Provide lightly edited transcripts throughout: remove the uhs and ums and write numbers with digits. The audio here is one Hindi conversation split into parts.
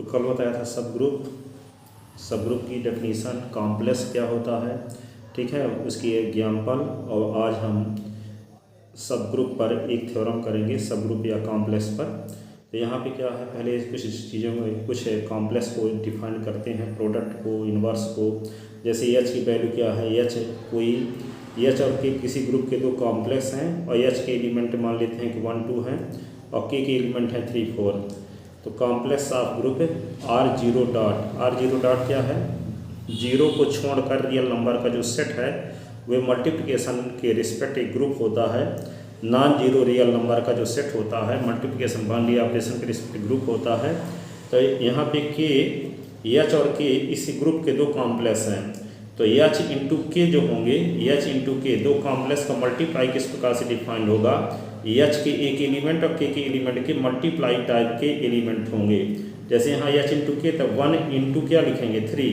तो कल बताया था सब ग्रुप की डेफिनीशन, कॉम्प्लेक्स क्या होता है, ठीक है, उसकी एग्जाम्पल। और आज हम सब ग्रुप पर एक थ्योरम करेंगे, सब ग्रुप या कॉम्प्लेक्स पर। तो यहाँ पे क्या है, पहले कुछ चीज़ों में कुछ कॉम्प्लेक्स को डिफाइन करते हैं, प्रोडक्ट को, इन्वर्स को। जैसे एच की वैल्यू क्या है, एच कोई एच और के किसी ग्रुप के दो कॉम्प्लेक्स हैं और एच के एलिमेंट मान लेते हैं कि 1 2 हैं और के एलिमेंट हैं 3 4। तो complex of group R0 dot, R0 dot क्या है, जीरो को छोड़कर रियल नंबर का जो सेट है वे मल्टीप्लिकेशन के रिस्पेक्ट एक ग्रुप होता है। नॉन जीरो रियल नंबर का जो सेट होता है मल्टीप्लिकेशन बाइनरी ऑपरेशन के रिस्पेक्ट ग्रुप होता है। तो यहाँ पे के, एच और के इस ग्रुप के दो कॉम्प्लेक्स हैं। तो एच इंटू के जो होंगे, एच इंटू के दो कॉम्प्लेक्स का मल्टीप्लाई किस प्रकार से डिफाइंड होगा, एच के एक एलिमेंट और के एलिमेंट के मल्टीप्लाई टाइप के एलिमेंट होंगे। जैसे यहाँ एच इंटू के, तो 1 इंटू क्या लिखेंगे 3,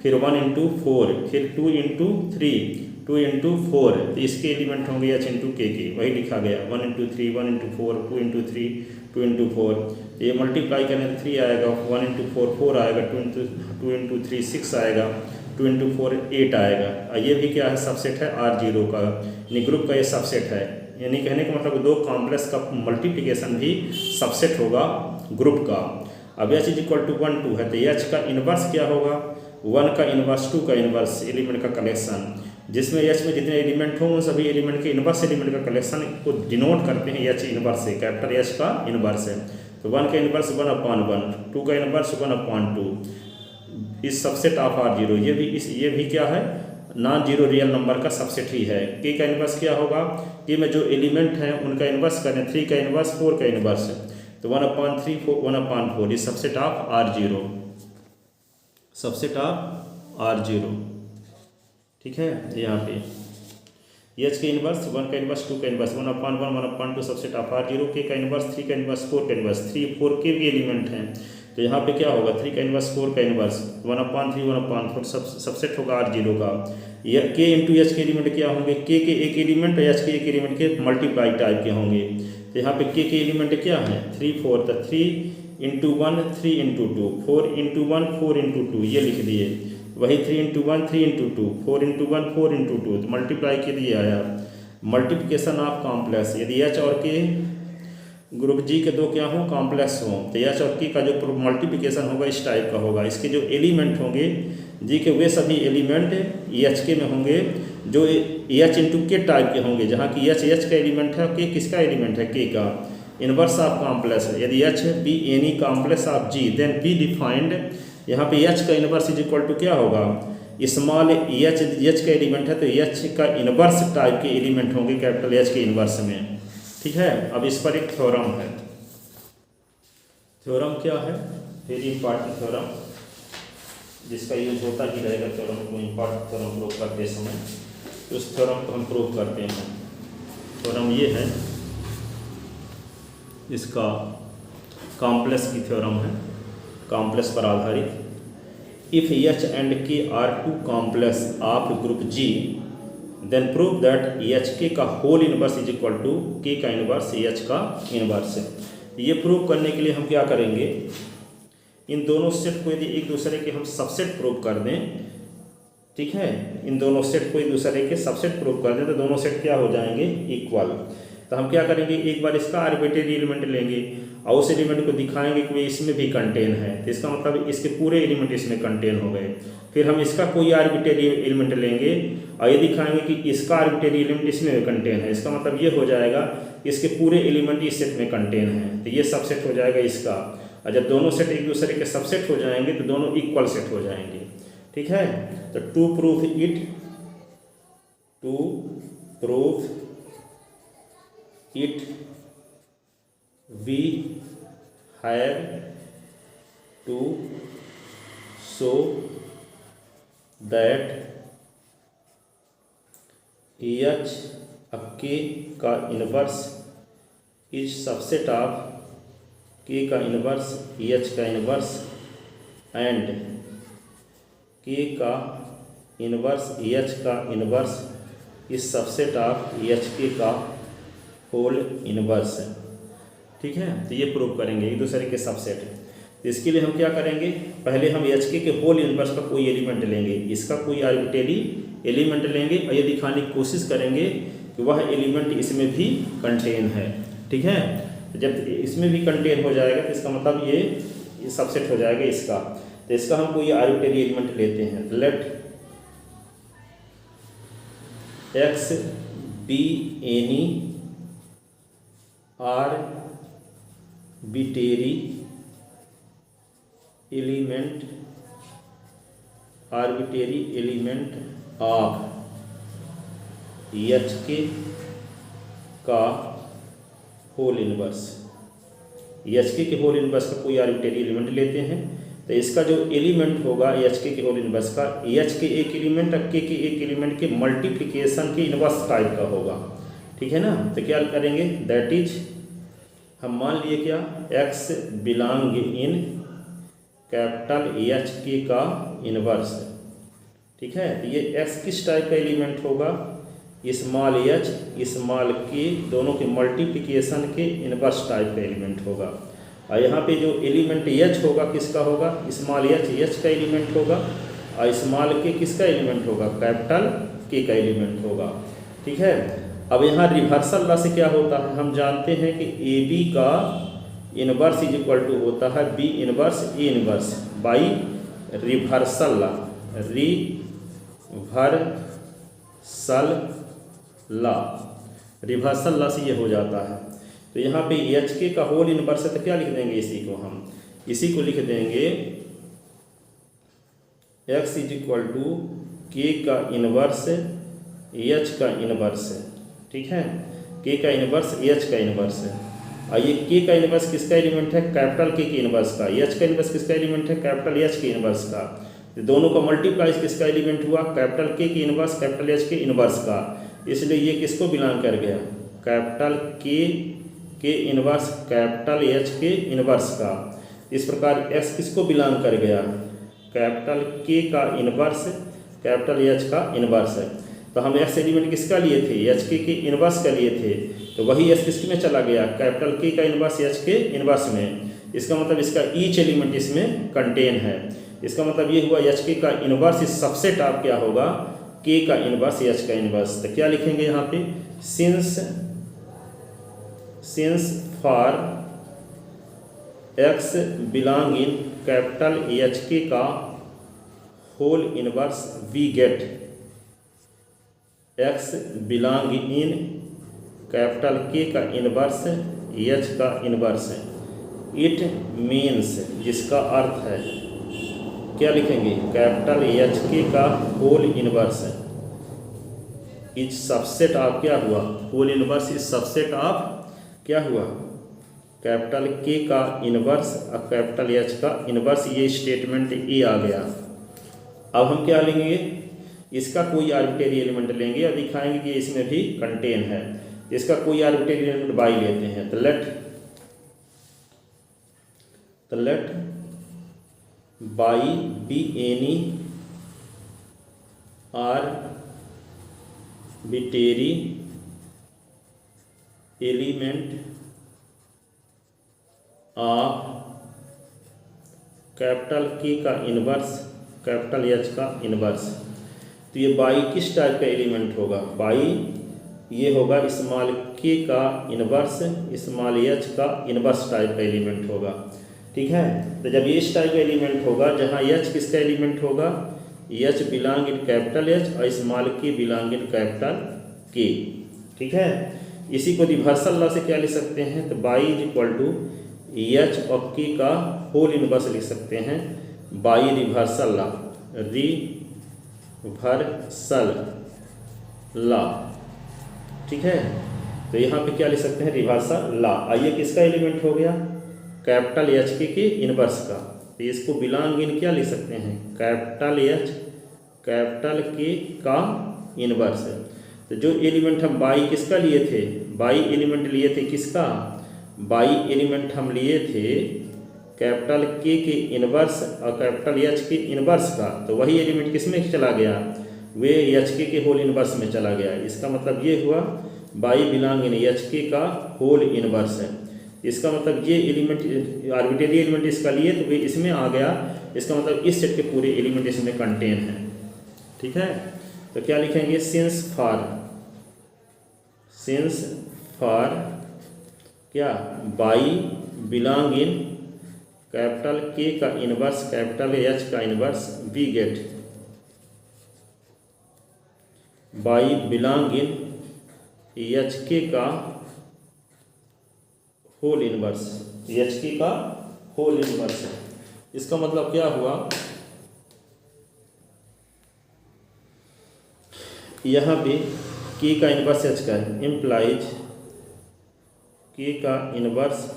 फिर 1 इंटू 4, फिर 2 इंटू 3, 2 इंटू 4। तो इसके एलिमेंट होंगे एच इंटू के, वही लिखा गया 1 इंटू 3, 1 इंटू 4, 2 इंटू 3, 2 इंटू 4। तो ये मल्टीप्लाई करने तो 3 आएगा, 1 इंटू 4 4 आएगा, 2 इंटू 3 6 आएगा, 2 इंटू 4 8 आएगा। और ये भी क्या है, सबसेट है R0 का, यानी ग्रुप का ये सबसेट है। यानी कहने का मतलब दो कॉम्प्लेक्स का मल्टीप्लिकेशन भी सबसेट होगा ग्रुप का। अब एच इज इक्वल टू 1 2 है, तो एच का इन्वर्स क्या होगा, 1 का इन्वर्स, 2 का इन्वर्स, एलिमेंट का कलेक्शन। जिसमें एच में जितने एलिमेंट हों उन सभी एलिमेंट के इन्वर्स एलिमेंट का कलेक्शन को डिनोट करते हैं एच इन्वर्स से, कैपिटल एच का इन्वर्स है। तो 1 का इन्वर्स 1/1, 2 का इन्वर्स 1/2 इस सबसेट ऑफ R0। ये भी क्या है, नॉन जीरो रियल नंबर का सबसेट ही है। के का इन्वर्स क्या होगा, के में जो एलिमेंट हैं उनका इन्वर्स करें, 3 का इन्वर्स 4 का इन्वर्स, तो 1/3 1/4 इस subset of R0, subset of R0, ठीक है। यहाँ पे एच के इन्वर्स 1 का इन्वर्स 2 का इन्वर्स 1/1 1/2 सबसेट ऑफ R0, के का इन्वर्स 3 का इन्वर्स 4 का इन्वर्स, 3 4 के भी एलिमेंट हैं। तो यहाँ पे क्या होगा, 3 का इन्वर्स 4 का इन्वर्स 1/3 1/4 सबसेट होगा R0 का। के इंटू एच के एलिमेंट क्या होंगे, के एक एलिमेंट और एच के एक एलिमेंट के मल्टीप्लाई टाइप के होंगे। तो यहाँ पे के एलिमेंट क्या है 3 4, तो 3 इंटू 1 3 इंटू 2, 4 इंटू 1 4 इंटू 2 ये लिख दिए। वही 3 इंटू 1 3 इंटू 2, 4 इंटू 1 4 इंटू 2, तो मल्टीप्लाई के लिए आया। मल्टीप्लिकेशन ऑफ कॉम्प्लेक्स, यदि एच और के ग्रुप जी के दो क्या हों, कॉम्प्लेक्स हों, तो एच और के का जो मल्टीप्लिकेशन होगा इस टाइप का होगा। इसके जो एलिमेंट होंगे जी के वे सभी एलिमेंट एच के में होंगे जो एच इंटू के टाइप के होंगे, जहाँ की एच का एलिमेंट है, के किसका एलिमेंट है, के का। इनवर्स ऑफ कॉम्प्लेक्स, यदि H be any complex of G then be defined, यहाँ पे एच का इनवर्स इज इक्वल टू क्या होगा, स्मॉल एच का एलिमेंट है तो एच का इनवर्स टाइप के एलिमेंट होंगे कैपिटल एच के इनवर्स में, ठीक है। अब इस पर एक थ्योरम है। थ्योरम क्या है, वेरी इंपॉर्टेंट थ्योरम, जिसका यूज होता ही रहेगा थ्योरम को, इंपॉर्टेंट थ्योरम प्रूव करते समय। तो उस थ्योरम को हम प्रूव करते हैं। थ्योरम ये है, इसका कॉम्प्लेक्स की थ्योरम है, कॉम्प्लेक्स पर आधारित। If H and K are two complex of group G then prove that H K का whole inverse is equal to K का इनवर्स एच का इनवर्स है। ये प्रूव करने के लिए हम क्या करेंगे, इन दोनों सेट को यदि एक दूसरे के हम सबसेट प्रूव कर दें, ठीक है, इन दोनों सेट को एक दूसरे के सबसेट प्रूव कर दें तो दोनों सेट क्या हो जाएंगे, इक्वल। तो हम क्या करेंगे, एक बार इसका आर्बिट्रेरी एलिमेंट लेंगे और उस एलिमेंट को दिखाएंगे कि इसमें भी कंटेन है, तो इसका मतलब इसके पूरे एलिमेंट इसमें कंटेन हो गए। फिर हम इसका कोई आर्बिट्रेरी एलिमेंट लेंगे और ये दिखाएंगे कि इसका आर्बिट्रेरी एलिमेंट इसमें भी कंटेन है, इसका मतलब ये हो जाएगा इसके पूरे एलिमेंट इस सेट में कंटेन है, तो ये सबसेट हो जाएगा इसका। और जब दोनों सेट एक दूसरे के सबसेट हो जाएंगे तो दोनों इक्वल सेट हो जाएंगे, ठीक है। तो to prove it we have to show that H K का inverse is subset of K का इनवर्स एच का इनवर्स एंड के का इनवर्स एच का inverse is subset of H K का होल इनवर्स है, ठीक है। तो ये प्रूव करेंगे एक दूसरे के सबसेट। तो इसके लिए हम क्या करेंगे, पहले हम एच के होल इनवर्स का कोई एलिमेंट लेंगे, इसका कोई आर्बिट्रेरी एलिमेंट लेंगे और ये दिखाने की कोशिश करेंगे कि वह एलिमेंट इसमें भी कंटेन है। ठीक है, जब इसमें भी कंटेन हो जाएगा तो इसका मतलब ये सबसेट हो जाएगा इसका। तो इसका हम कोई आर्बिट्रेरी एलिमेंट लेते हैं। Let X be any arbitrary element of H का whole inverse. H K whole inverse का कोई आर्बिट्रेरी एलिमेंट लेते हैं, तो इसका जो एलिमेंट होगा एच के होल इनवर्स का, एच के एक एलिमेंट और के एक एलिमेंट के मल्टीप्लिकेशन के इनवर्स टाइप का होगा। ठीक है ना, तो क्या करेंगे, दैट इज हम मान लिए क्या, x belong in capital H K का इनवर्स। ठीक है, तो ये एक्स किस टाइप का एलिमेंट होगा, स्मॉल एच स्मॉल के दोनों के मल्टीप्लिकेशन के इनवर्स टाइप का एलिमेंट होगा। और यहाँ पे जो एलिमेंट एच होगा किसका होगा, स्मॉल एच का एलिमेंट होगा, और स्मॉल के किसका एलिमेंट होगा, कैपिटल के का एलिमेंट होगा। ठीक है, अब यहाँ रिवर्सल लॉ से क्या होता है, हम जानते हैं कि ए बी का इनवर्स इज इक्वल टू होता है B inverse A inverse by reversal law. Reversal law से ये हो जाता है। तो यहाँ पे एच के का होल इनवर्स है, तो क्या लिख देंगे, इसी को लिख देंगे x is equal to K का इनवर्स एच का इनवर्स है। ठीक है, के का इनवर्स एच का इनवर्स है, और ये के का इनवर्स किसका एलिमेंट है, कैपिटल के इनवर्स का, एच का इनवर्स किसका एलिमेंट है, कैपिटल एच के इनवर्स का। दोनों का मल्टीप्लाई किसका एलिमेंट हुआ, कैपिटल के इनवर्स कैपिटल एच के इनवर्स का, इसलिए ये किसको बिलोंग कर गया, कैपिटल के इनवर्स कैपिटल एच के इनवर्स का। इस प्रकार एक्स किसको बिलोंग कर गया, कैपिटल के का इनवर्स कैपिटल एच का इनवर्स है। तो हम एक्स एलिमेंट किसका लिए थे, एच के इनवर्स का लिए थे, तो वही एच किस में चला गया, कैपिटल के का इनवर्स एच के इनवर्स में। इसका मतलब इसका ईच एलिमेंट इसमें कंटेन है। इसका मतलब ये हुआ एच के का इनवर्स इस सबसेट ऑफ क्या होगा, के का इनवर्स एच का इनवर्स। तो क्या लिखेंगे यहाँ पे, since for X belong in capital H K का whole inverse we get X belong in capital K का इनवर्स एच का इनवर्स है। इट मीन्स, जिसका अर्थ है, क्या लिखेंगे, कैपिटल एच के का होल इनवर्स है इज सबसेट ऑफ क्या हुआ, whole inverse is subset of क्या हुआ, कैपिटल के का इनवर्स और कैपिटल एच का इनवर्स। ये स्टेटमेंट ए आ गया। अब हम क्या लेंगे, इसका कोई आर्बिट्रेरी एलिमेंट लेंगे और दिखाएंगे कि इसमें भी कंटेन है। इसका कोई आर्बिट्रेरी एलिमेंट बाई लेते हैं, तो let y be any arbitrary element of capital K का इनवर्स कैपिटल एच का इनवर्स। तो ये बाई किस टाइप का एलिमेंट होगा, बाई ये होगा स्मॉल के का इनवर्स स्मॉल एच का इनवर्स टाइप का एलिमेंट होगा। ठीक है, तो जब ये इस टाइप का एलिमेंट होगा जहाँ एच किसका एलिमेंट होगा, H belong in capital H और स्मॉल के बिलोंग इन कैपिटल के। ठीक है, इसी को रिवर्सल लॉ से क्या लिख सकते हैं, तो y is equal to H और के का होल इनवर्स लिख सकते हैं by reversal law, reversal law. ठीक है, तो यहाँ पे क्या लिख सकते हैं, रिवर्सल लॉ। आइए किसका एलिमेंट हो गया, कैपिटल एच के इनवर्स का। तो इसको बिलोंग इन क्या लिख सकते हैं, कैपिटल एच कैपिटल के का इनवर्स है। तो जो एलिमेंट हम बाई किसका लिए थे, बाई एलिमेंट लिए थे किसका, बाई एलिमेंट हम लिए थे कैपिटल के इनवर्स और कैपिटल एच के इनवर्स का। तो वही एलिमेंट किस में चला गया, वे एच के होल इनवर्स में चला गया। इसका मतलब ये हुआ by belong in H K का होल इनवर्स है। इसका मतलब ये एलिमेंट आर्बिट्रेरी एलिमेंट इसका लिए तो वे इसमें आ गया, इसका मतलब इस सेट के पूरे एलिमेंट इसमें कंटेन हैं। ठीक है, तो क्या लिखेंगे, सिंस फॉर क्या y belong in capital K का इनवर्स कैपिटल एच का inverse we get y belong in H K का होल इनवर्स, एच के का होल इनवर्स है। इसका मतलब क्या हुआ, यहाँ पे के का इनवर्स एच का है, इम्प्लाइज के का इनवर्स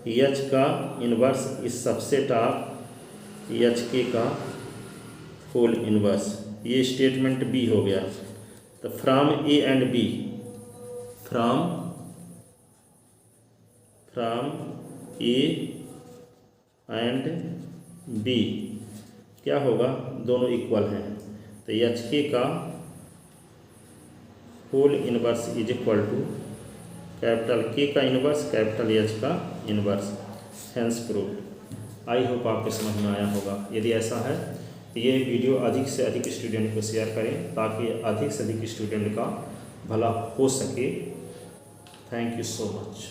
एच का inverse is subset of H K का होल इनवर्स, ये स्टेटमेंट बी हो गया। तो from A and B, from A and B क्या होगा, दोनों इक्वल हैं, तो एच के का whole inverse is equal to capital K का इनवर्स कैपिटल एच का inverse, hence proved. I hope आपके समझ में आया होगा। यदि ऐसा है तो ये वीडियो अधिक से अधिक स्टूडेंट को शेयर करें ताकि अधिक से अधिक स्टूडेंट का भला हो सके। Thank you so much.